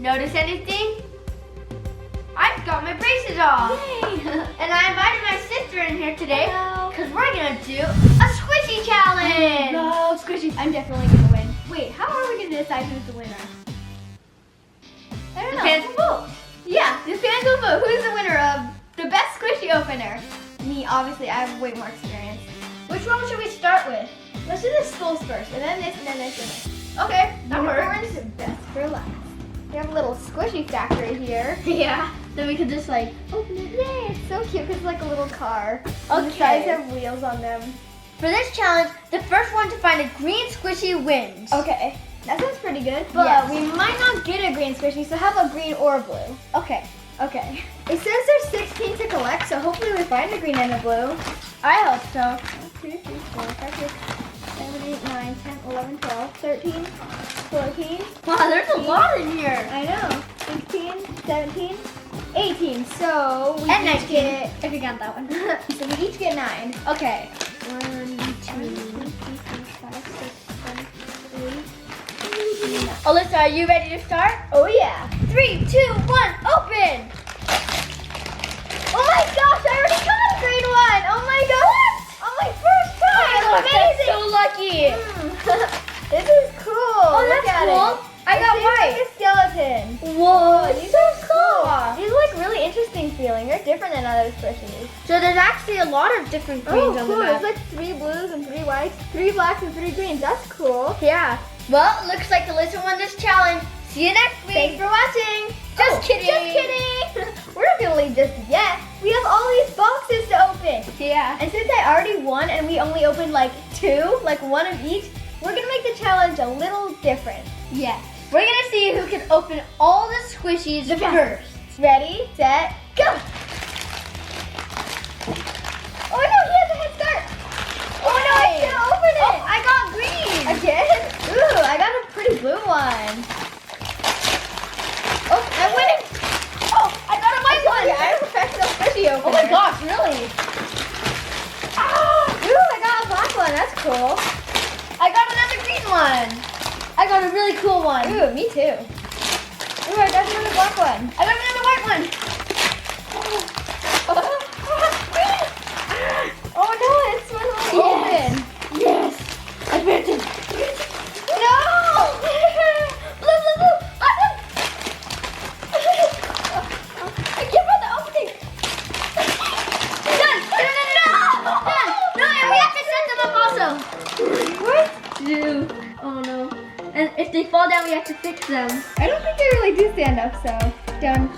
Notice anything? I've got my braces off. Yay! And I invited my sister in here today Hello. because we're gonna do a squishy challenge. Love Squishies. I'm definitely gonna win. Wait, how are we gonna decide who's the winner? I don't The know. fans will vote. Yeah, the fans will vote. Who's the winner of the best squishy opener? Me, obviously. I have way more experience. Which one should we start with? Let's do the skulls first, and then this, and then this, and this. Okay, that works. Unicorns, best for last. We have a little squishy factory here. Yeah. Then we could just like Open it. Yay, it's so cute because it's like a little car. And the sides have wheels on them. for this challenge, the first one to find a green squishy wins. Okay, that sounds pretty good. But Yes. we might not get a green squishy, so how about green or blue? Okay. Okay. It says there's 16 to collect, so hopefully we find a green and a blue. I hope so. 1, 2, 3, 4, 5, 6, 7, 8, 9, 10, 11, 12, 13, 14. Wow, there's a lot in here. I know. 16, 17, 18. So we And each 19. get. If you got that one. So we each get 9. Okay. 1, 2, 3, 4, 5, 6, 7, 8, 9. Alyssa, are you ready to start? Oh yeah. 3, 2, 1, open! Oh my gosh, I already got a green one. Oh my gosh. On my first try. Oh, That's that's amazing. so lucky. This is cool. Oh, Look that's at cool. It. I got It seems white. like a skeleton. Whoa, These so are cool. These are like really interesting feeling. They're different than other squishies. So there's actually a lot of different greens Oh, on cool. the There's map. like 3 blues and 3 whites, 3 blacks and 3 greens. That's cool. Yeah. Well, looks like Alyssa won this challenge. See you next week. Thanks for watching. Just kidding. Just kidding. We're not gonna leave just yet. We have all these boxes to open. Yeah. And since I already won and we only opened like 2, like 1 of each, we're gonna make the challenge a little different. Yes. We're gonna see who can open all the squishies first. Ready, set, go! Oh no, he has a head start! Oh no, I can't open it! Oh, I got green. Again? Ooh, I got a pretty blue one. Oh, I'm winning! Oh, I got a white one. Yeah, I'm a professional squishy opener. Oh my gosh, really? Ooh, I got a black one. That's cool. I got another green one. I got a really cool one. Ooh, me too. Ooh, I got another black one. I got another white one. Oh no, it's finally open. Yes. I found it. No! Blue, blue, blue. I can't find the opening. Done. No. Done. No, and we have to set them up also. What? Dude. Oh no. And if they fall down, we have to fix them. I don't think they really do stand up, so done.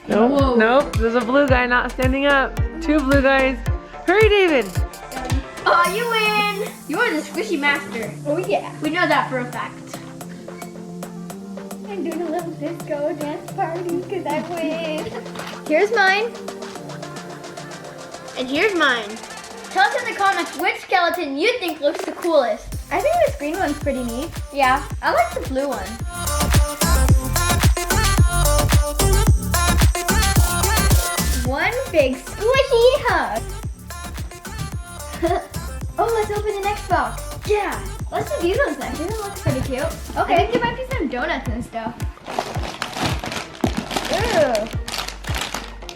Nope, Whoa. nope. There's a blue guy not standing up. 2 blue guys. Hurry, David. Done. Oh, you win. You are the squishy master. Oh yeah. We know that for a fact. I'm doing a little disco dance party because I win. Here's mine. And here's mine. Tell us in the comments which skeleton you think looks the coolest. I think this green one's pretty neat. Yeah, I like the blue one. One big squishy hug. Oh, let's open the next box. Yeah. Let's do these ones next. These one looks pretty cute. Okay. I think there might be some donuts and stuff. Ooh.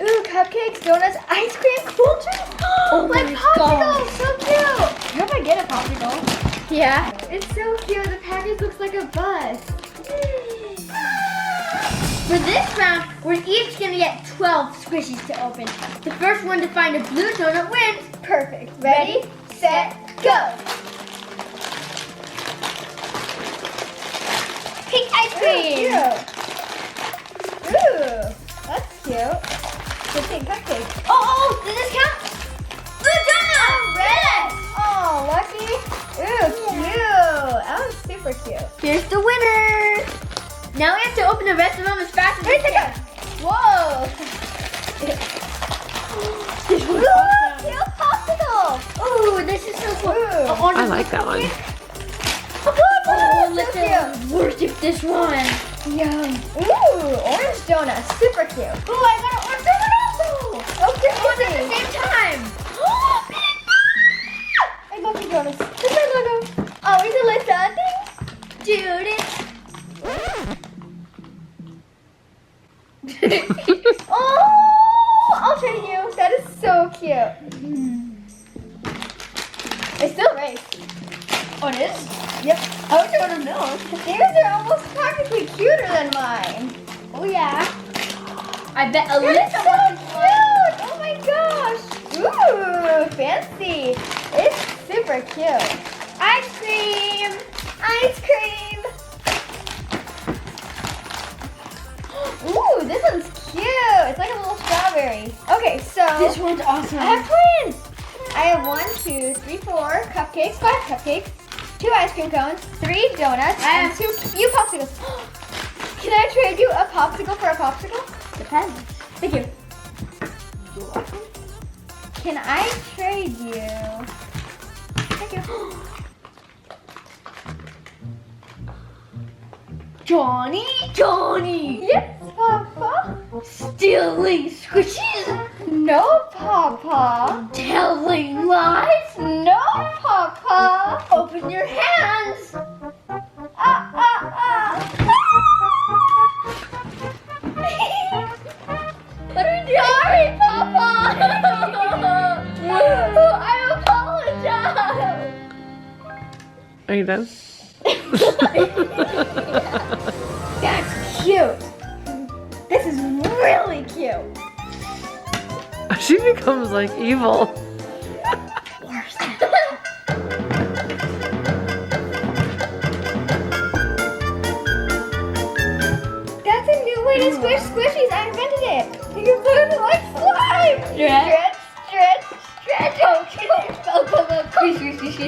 Ooh, cupcakes, donuts, ice cream, cool drinks. Oh like my popsicles, so cute. I hope I get a popsicle. Yeah. It's so cute. The package looks like a bus. For this round, we're each gonna get 12 squishies to open. The first one to find a blue donut wins. Perfect. Ready, set, go. Pink ice cream. Cute. Ooh, that's cute. Good thing, cupcake. Oh, does this count? Blue donut. Red. Oh, lucky. Ooh, cute. That was super cute. Here's the winner. Now we have to open the rest of them as fast as we can. Whoa. Ooh, cute popsicle. Ooh, this is so cool. Ooh. orange I like that one. Oh, so let's cute. worship this one. Yum. Ooh, orange donut. Super cute. Ooh, I got an orange donut also. Oh, cute. Both at the same time. I love the donuts. There's my logo. Always Alyssa. Thanks. Dude, Oh, I'll trade you. That is so cute. It's still race. Oh, it is? Yep. I wish I would have known. These are almost practically cuter than mine. Oh, yeah. I bet They're Alyssa so wants cute. Oh my gosh. Ooh, fancy. It's super cute. Ice cream. Ice cream. Ooh, this one's cute. It's like a little strawberry. Okay, so This one's awesome. I have twins. I have 1, 2, 3, 4 cupcakes, 5 cupcakes, 2 ice cream cones, 3 donuts, and 2 cute popsicles. Can I trade you a popsicle for a popsicle? Depends. Thank you. Can I trade you? Thank you. Johnny! Yes, Papa. Stealing squishies? No, Papa. Telling lies? No, Papa. Open your hands! What are we doing? Sorry, Papa. I apologize. Are you done? That's cute. This is really cute. She becomes like evil. That's a new way to squish squishies. I invented it. You can put it like slime. Yeah. Stretch, stretch,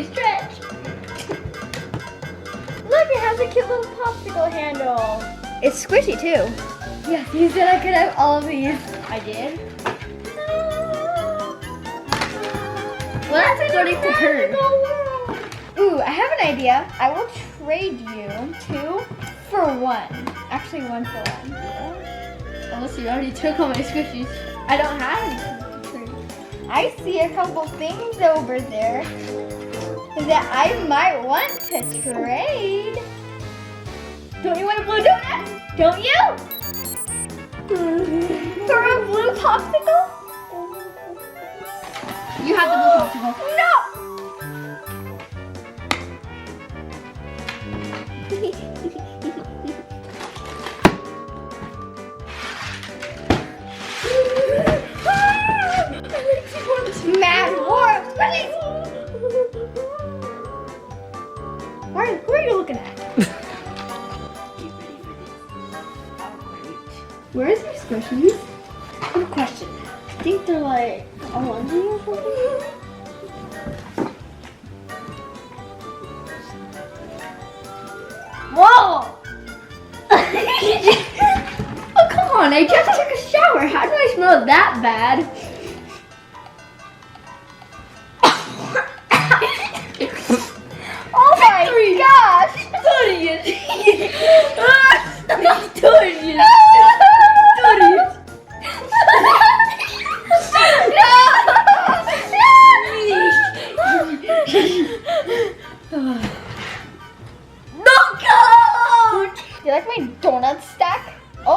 Stretch. Look, it has a cute little popsicle handle. It's squishy too. Yes, you said I could have all of these. I did. Well, that's according to her. Ooh, I have an idea. I will trade you 2 for 1. Actually, 1 for 1. Unless you already took all my squishies. I don't have any to trade. I see a couple things over there that I might want to trade. Don't you want a blue donut? Don't you? For a blue popsicle? You have the blue popsicle. No! Mad War of Squishies! Who are you looking at? Where is your squishies? Good question. I think they're like all under you or something. Whoa! Oh, come on. I just took a shower. How do I smell that bad? Oh my gosh! Dorian! You like my donut stack? Oh!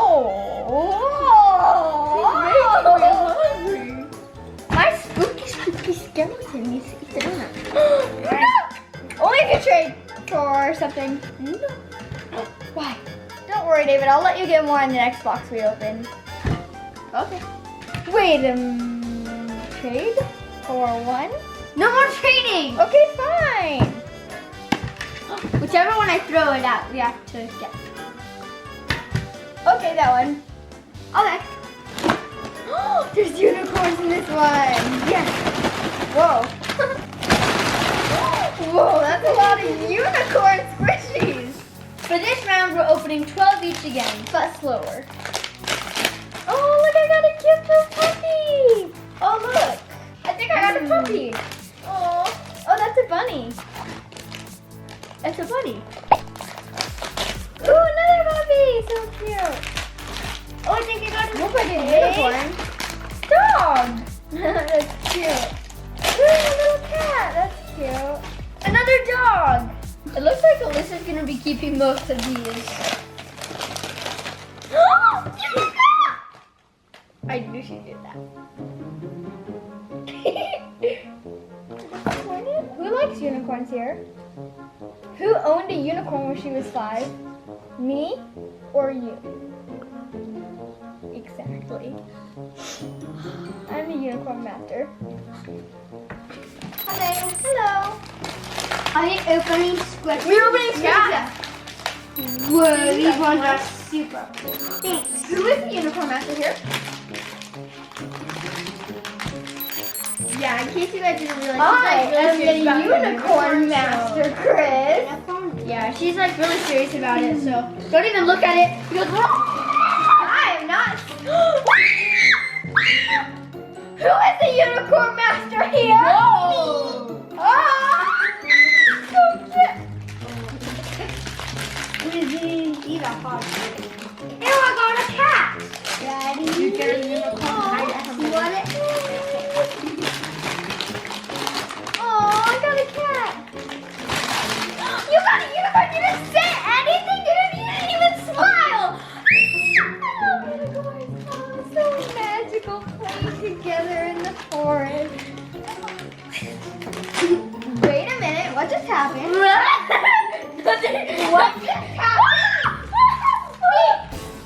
My spooky skeleton needs to eat the donut. Only if you trade for something. No. Why? Don't worry, David. I'll let you get more in the next box we open. Okay. Wait trade for 1? No more trading! Okay, fine. Whichever one I throw it at, we have to get. Okay, that one. Okay. There's unicorns in this one. Yes. Whoa. Whoa, that's a lot of unicorn squishies. For this round, we're opening 12 each again. But slower. Oh, look, I got a cute little puppy. Oh, look. I think I got a puppy. Oh, that's a bunny. It's a bunny. Ooh, another puppy. So cute. Oh, I think I got a Looks like a unicorn. dog. That's cute. Ooh, a little cat. That's cute. Another dog. It looks like Alyssa's gonna be keeping most of these. I knew she did that. Who likes unicorns here? Who owned a unicorn when she was 5? Me or you? Exactly. I'm a unicorn master. Hello. I'm opening Squishies. We're opening Squishies. Yeah. Whoa, these ones are super cool. Thanks. Who is the unicorn master here? Yeah, in case you guys didn't realize, I she's like really am serious the about the unicorn master, Chris. Yeah, she's like really serious about it, so don't even look at it. Because I am not. Who is the unicorn master here? Whoa! Ah! So cute. These are hard. Ew, I got a cat. Daddy. You get a unicorn. You want it? Oh, I got a cat. You got a unicorn. You didn't say anything. You didn't even smile. I love unicorns. Oh, so magical playing together in the forest. Wait a minute. What just happened? What just happened?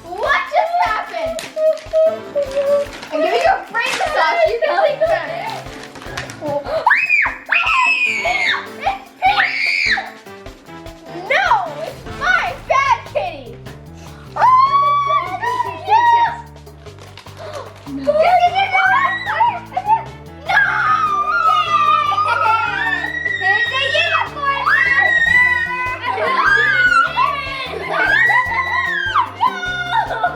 What just happened? I'm giving you a brain massage. You can think about it. No, it's mine, bad kitty. Oh, no. No. Here's the unicorn.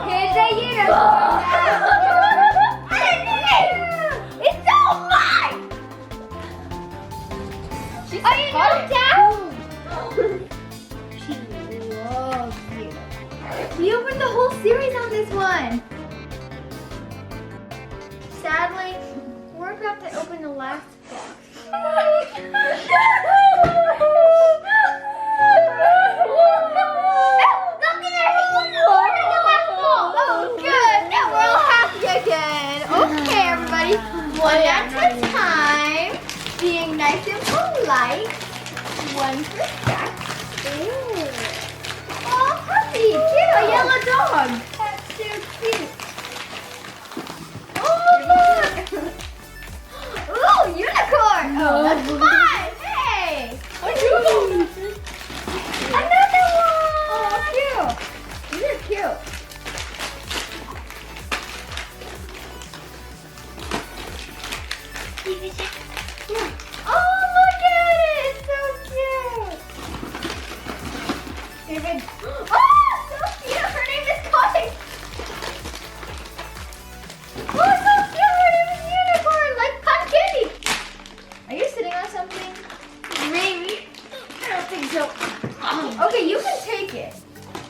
Here's a unicorn. It's all mine. Are you knocked down? She loves you. We opened the whole series on this one. Sadly, we're about to open the last box. Oh, good. Now we're all happy again. Okay, everybody. One at a time. Being nice and polite. One for Jack. Oh, puppy. Cute. A yellow dog. That's so cute. Oh, look. Ooh, unicorn. Oh, that's fun. Hey. Another one. Oh, cute. These are cute. Oh, look at it! It's so cute! David. Oh, so cute! Her name is Connie! Oh, so cute! Her name is Unicorn, like Cotton Candy! Are you sitting on something? Maybe. I don't think so. Okay, you can take it.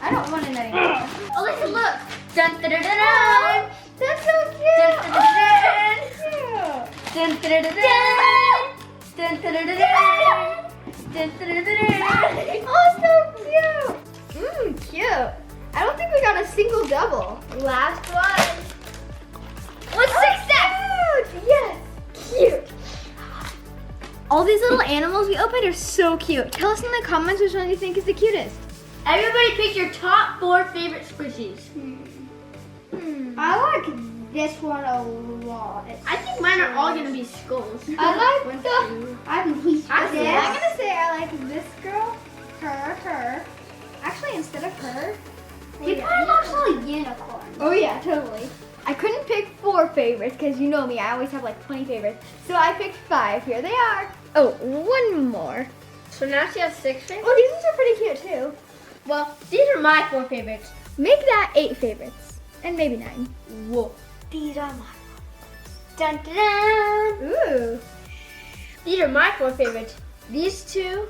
I don't want it anymore. Oh, listen, look. Dun dun dun dun. Oh, that's so cute! Dun, dun, dun, dun. Oh, that's cute! Dun dun dun dun. Dun dun dun dun. Dun dun dun dun. Oh, so cute! Cute. I don't think we got a single double. Last one. What's success? Cute! Yes, cute. All these little animals we opened are so cute. Tell us in the comments which one you think is the cutest. Everybody pick your top 4 favorite Squishies. I like this one a lot. I think mine are all gonna be skulls. I like the. I'm gonna say I like this girl, her. Actually, instead of her, You probably actually a unicorn. oh yeah, totally. I couldn't pick 4 favorites because you know me, I always have like 20 favorites. So I picked 5. Here they are. Oh, one more. So now she has 6 favorites. Oh, these ones are pretty cute too. Well, these are my 4 favorites. Make that 8 favorites, and maybe 9. Whoa. These are my dun dun dun. Ooh. These are my 4 favorites. These 2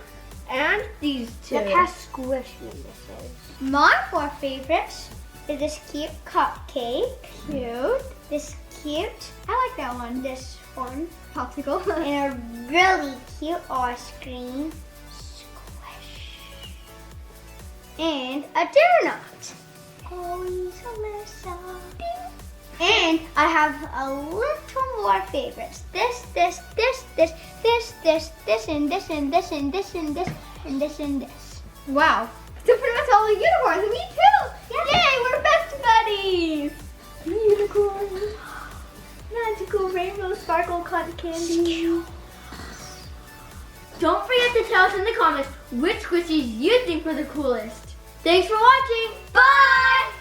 and these 2. Look how squishy this is. My 4 favorites. Is this cute cupcake? Cute. This cute. I like that one. This one. Popsicle. And a really cute ice cream. Squish. And a donut. Oh, he's a little And I have a little more favorites. This, and this, and this, and this, and this, and this, and this, and this. Wow. So pretty much all the unicorns. Me too. Yeah. Yay, we're best buddies. Unicorns. Magical rainbow sparkle cotton candy. Don't forget to tell us in the comments which squishies you think were the coolest. Thanks for watching. Bye!